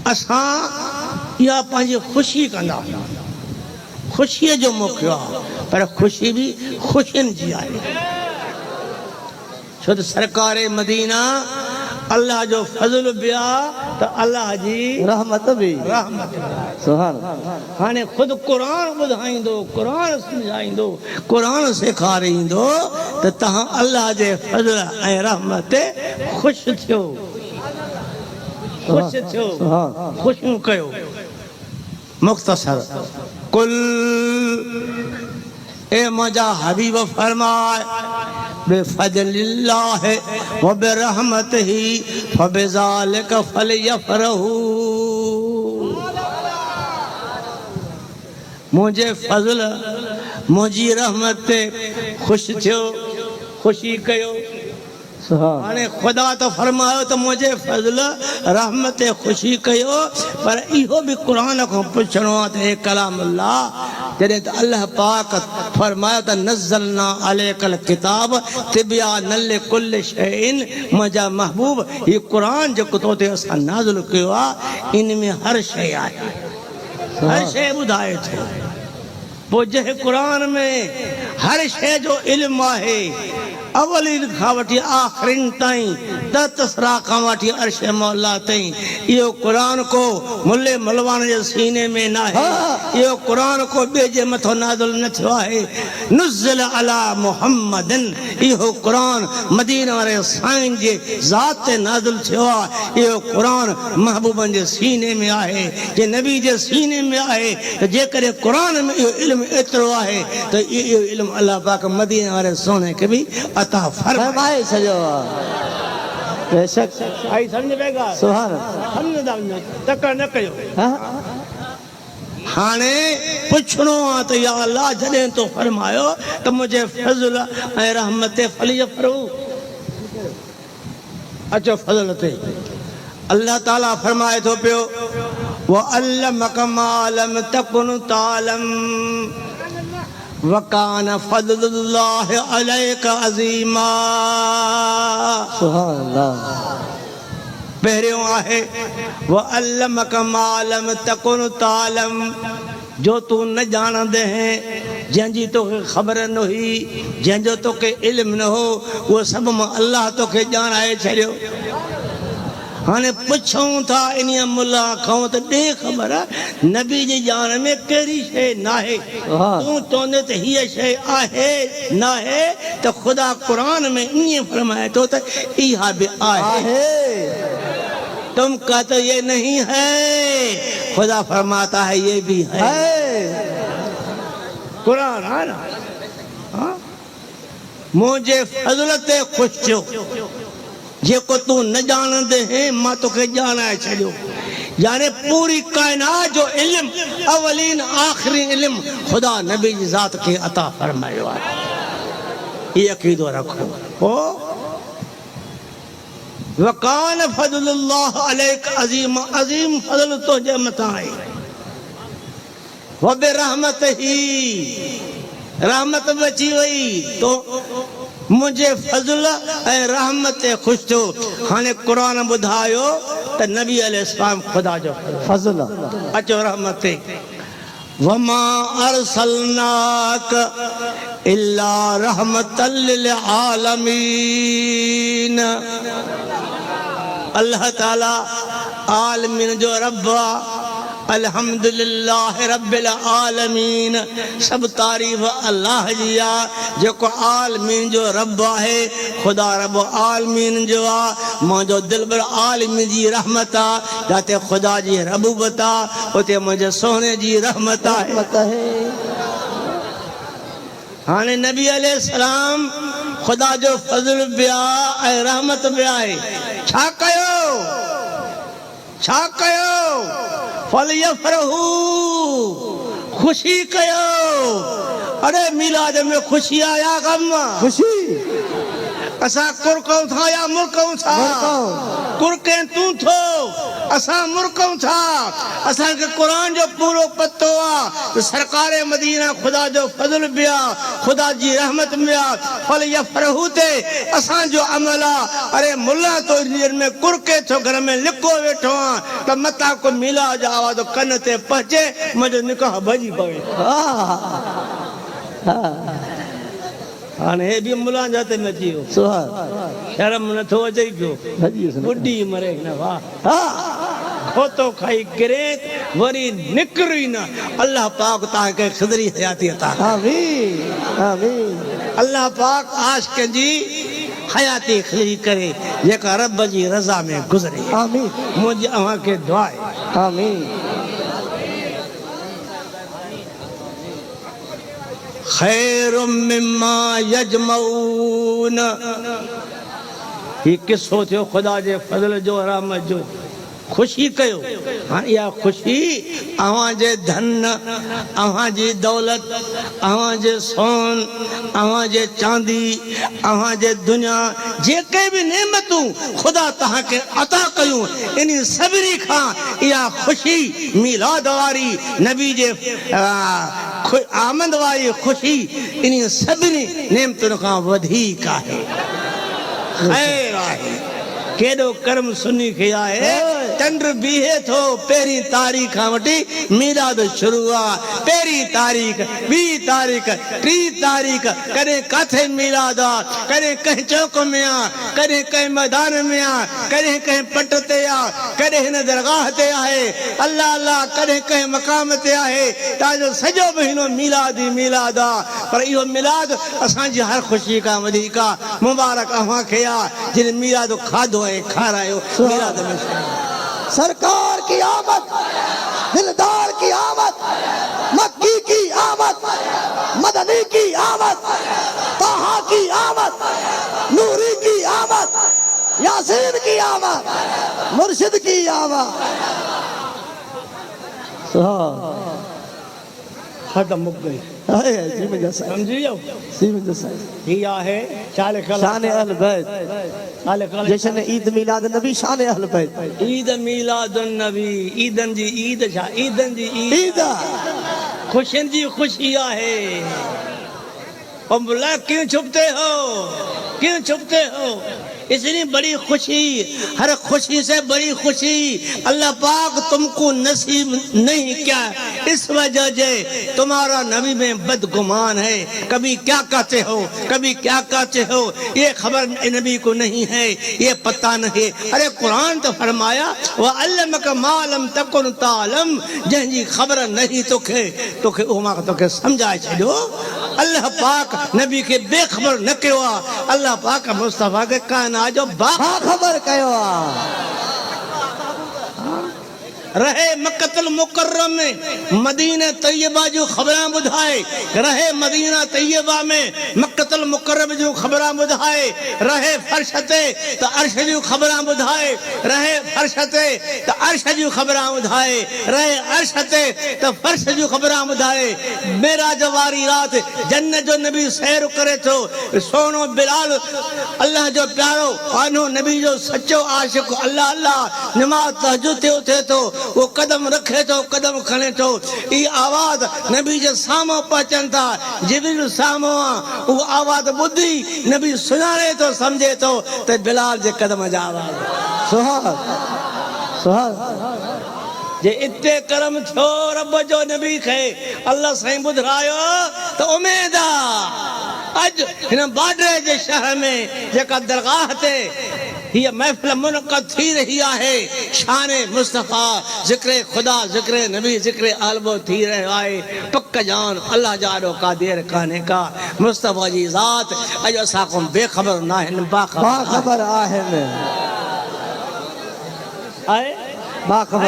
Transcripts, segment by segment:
असां इहा पंहिंजी ख़ुशी कंदा, ख़ुशीअ जो मौक़ो आहे, पर ख़ुशी बि ख़ुशियुनि जी आहे। छो त सरकार मदीना अल्लाह जो फज़ल बि आहे त अल्लाह जी रहमत भी। सुभान। हाणे ख़ुदि क़ुर ॿुधाईंदो, क़ुर सम्झाईंदो, क़ुर सेखारींदो त तव्हां अल्लाह जे फज़ल ऐं रहमत ते ख़ुशि थियो, ख़ुशि थियो, ख़ुशियूं कयो। मुख़्तसर कुल ए मुंहिंजा हबीब फरमाए बिफ़ज़लिल्लाह व बिरहमतिही फबिज़ालिका फ़लयफ़रहू। मुंहिंजे फज़ल मुंहिंजी रहमत ते ख़ुशि थियो, ख़ुशी कयो। हाणे ख़ुदा त फरमायो त मुंहिंजे फज़ल रहमत ते ख़ुशी कयो, पर इहो बि क़ुर खां पुछणो आहे त हे कलाम अल्लाह, जॾहिं त अल्लाह पाक फरमायो त नज़्ज़लना अलैकल किताब तिबयानन लिकुल्लि शैइन। मुंहिंजा महबूब हीउ क़ुर जेको तो ते असां नाज़िल कयो आहे, इन में हर शइ आहे, हर शइ ॿुधाए थो। पोइ जंहिं क़ुर में हर शइ जो इल्मु आहे, अवलीन खां वठी आख़िरिन ताईं, तसरा खां वठी अर्श मौला ताईं, इहो क़ुर को मुल्ले मलवान जे सीने में न आहे, इहो क़ुर को ॿिए जे मथां नाज़िल न थियो आहे। नुज़्ज़िल अला मुहम्मदिन, इहो क़ुर मदीना वारे साईं जे ज़ात ते नाज़िल थियो आहे। इहो क़ुर महबूबनि जे सीने में आहे, जे नबी जे सीने में आहे। त जेकॾहिं क़ुर में इहो इल्मु एतिरो आहे त इहो इल्मु अल्लाह पाक मदीना वारे सोने खे बि अता फरमाए छॾियो आहे। बेशक आई सम्झ पेगा। सुभान सम्झंदा वञो, तकड़ न कयो। हाणे पुछणो आहे त या अल्लाह जॾहिं तो फरमायो त मुंहिंजे फज़ल ऐं रहमत ते फ़लयफ़रहू, अचो फज़ल ते। अल्लाह ताला फरमाए थो पियो व अल्लमक मा लम तकुन तालम वकान फ़ज़लुल्लाहि अलैका अज़ीमा। सुभान अल्लाह। पहिरियों आहे व अल्लमक मा लम तकुन तालम, जो तू न ॼाणंदे हैं, जंहिंजी तोखे ख़बर न हुई, जंहिंजो तोखे इल्मु न हो, उहो सभु मां अल्लाह तोखे ॼाणाए छॾियो। हाणे पुछूं था इन मुल्ला खां त ॾे ख़बर नबी जी ॼाण में कहिड़ी शइ न आहे। तूं चवंदे त हीअ शइ आहे न आहे, त ख़ुदा क़ुर में ईअं फरमाए थो त इहा बि आहे। तुम कहते हो ये नहीं है, खुदा फरमाता है ये भी है। कुरान है ना। मुझे फज़ल ते ख़ुशि थियो, जेको तू न ॼाणंदे हैं मां तोखे ॼाणाए छॾियो। यानी पूरी कायनात जो इल्म, अवलीन आखिरी इल्म खुदा नबी जी ज़ात खे अता फरमायो आहे। ये अक़ीदो रखो। हो वकान फज़लुल्लाह अलैक अज़ीम, अज़ीम फज़ल तुंहिंजे मथां आहे। व बिरहमतिही, रहमत बची वई तो मुझे फज़ल ऐं रहमत ते ख़ुशि थियो। हाणे क़ुर ॿुधायो त नबी अलैहिस्सलाम ख़ुदा जो फज़ल, अचो रहमत ते। वमा अरसलनाक इल्ला रहमतल लिल आलमीन। अल्लाह ताला आलमीन जो रब आहे। अल्हम्दुलिल्लाह रब्बिल आलमीन, सब तारीफ़ अल्लाह जी आहे जेको आलमीन जो रब आहे। खुदा रब आलमीन जो आहे। मुंहिंजो दिलबर आलमीन जी रहमत आहे। जिते खुदा जी रबूबत आहे उते मुंहिंजे सोने जी रहमत आहे। हाणे नबी अलैहिस्सलाम खुदा जो फज़ल बि आहे ऐं रहमत बि आहे। छा कयो, छा कयो? फ़लयफ़रहू, खुशी कयो। अरे मिलाद में खुशी आया कम खुशी असां कुर कऊं था या मुर कऊं था? कुर के तू थो असां मुरकूं था असांखे क़ुरान जो पूरो पतो आहे सरकार मदीना ख़ुदा जो फज़ल बि आहे ख़ुदा जी रहमत बि आहे फल यफ़रहू ते असांजो अमल आहे अरे मुल्ला तो ॾींहंनि में कुरके थो घर में लिको वेठो आहे त मथां को मीला जो आवाज़ कन ते पहुचे मुंहिंजो निकाह भॼी पवे हाणे हे बि मुल्ला जा ते में अची वियो सुभान शर्म नथो अचे पियो हजी ॿुॾी मरे न वाह खोतो खाई किरे वरी निकिरी न अल्लाह पाक तव्हांखे ख़िदरी हयाती अता आमीन आमीन अल्लाह पाक आशिक़नि जी हयाती ख़िदरी करे जेका रब जी रज़ा में गुज़रे आमीन मुंहिंजी अव्हांखे दुआ आहे आमीन ख़ैरुम मिम्मा यजमऊन ही किस्सो थियो ख़ुदा जे फज़ल जो रहमत जो खुशी कयो हाँ या खुशी अवां जे धन अवां जी दौलत अवां जे सोन अवां जे चांदी अवां जे दुनिया जेके भी नेमतूं खुदा तहां के अता कयूं इन सभिनी खां या खुशी मिलाद वारी नबी जे आमद वारी खुशी इन सभिनी नेमतुनि खां वधीक आहे खैर आहे केॾो कर्म सुनी खे आहे चंड बीहे थो पहिरीं तारीख़ खां वठी मीलाद शुरू आहे पहिरीं तारीख़ ॿी तारीख़ टी तारीख़ कॾहिं काथे मीलाद आहे कॾहिं कंहिं चौक में आहे कॾहिं कंहिं मैदान में आहे कॾहिं कंहिं पट ते आहे कॾहिं हिन दरगाह ते आहे अल्लाह अल्लाह कॾहिं कंहिं मक़ाम ते आहे तव्हांजो सॼो महीनो मीलाद ई मीलाद आहे पर इहो मीलाद असांजी हर ख़ुशी खां वधीक आहे मुबारक अव्हांखे आहे जिन मीलाद खाधो आहे खारायो मीलाद में सरकार की आमद दिलदार की आमद मक्की की आमद मदनी की आमद ताहा की आमद नूरी की आमद यासीन की आमद मुर्शिद की आमद खत्म मुक गई समझी जाओ ही आहे शान अहल बैत जश्न ईद मिलाद नबी शान अहल बैत ईद मिलाद नबी ईदन जी ईद छा ईदन जी ईद खुशियन जी खुशी आहे ओ मुल्ला क्यों छुपते हो इतनी बड़ी खुशी हर खुशी से बड़ी खुशी अल्लाह पाक तुमको नसीब नहीं क्या इस वजह से तुम्हारा नबी में बदगुमान है कभी क्या कहते हो कभी क्या कहते हो ये खबर नबी को नहीं है ये पता नहीं अरे कुरान तो फरमाया वह अल्लमक मालम तकुन तालम जंहिंजी खबर नहीं तोखे उमा तोखे समझाए छॾियो अल्लाह पाक नबी के बेखबर न कयो आहे अल्लाह पाक मुस्तफा के कायनात जो बाखबर कयो आहे रहे मक्कतुल मुकर्रम में मदीना तैयबा जो खबरां ॿुधाए रहे मदीना तैयबा में मक्कतुल मुकर्रम जो खबरां ॿुधाए रहे फर्श ते त अर्श जो खबरां ॿुधाए रहे फर्श ते त अर्श जो खबरां ॿुधाए रहे अर्श ते त फर्श जो खबरां ॿुधाए मेराज वारी रात जन्नत जो नबी सैर करे थो सोनो बिलाल अल्लाह जो प्यारो आनो नबी जो सच्चो आशिक अल्लाह अल्लाह नमाज तहज्जुद ते उथे थो वो कदम रखे तो कदम खणे तो ई आवाज नबी जे सामो पहुचन था जिब्रील सामो वो आवाज ॿुधी नबी सुञाणे तो समझे तो ते बिलाल जे कदम जा आवाज सुहाग जे इते करम थियो रब जो नबी खे अल्लाह साईं ॿुधायो तो उम्मीद आ अज हिन बाडरे जे शहर में जेका दरगाह ते ये महफिल मुनक़द थी रही है शान मुस्तफ़ा जिक्र खुदा जिक्र नबी जिक्र आलबो थी रहा है पक्क जान अल्लाह जानो का देर खाने का मुस्तफ़ा जी ज़ात अज असा को बेखबर ना है बाखबर आहे बाखबर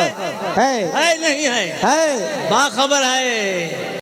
है नहीं है बाखबर है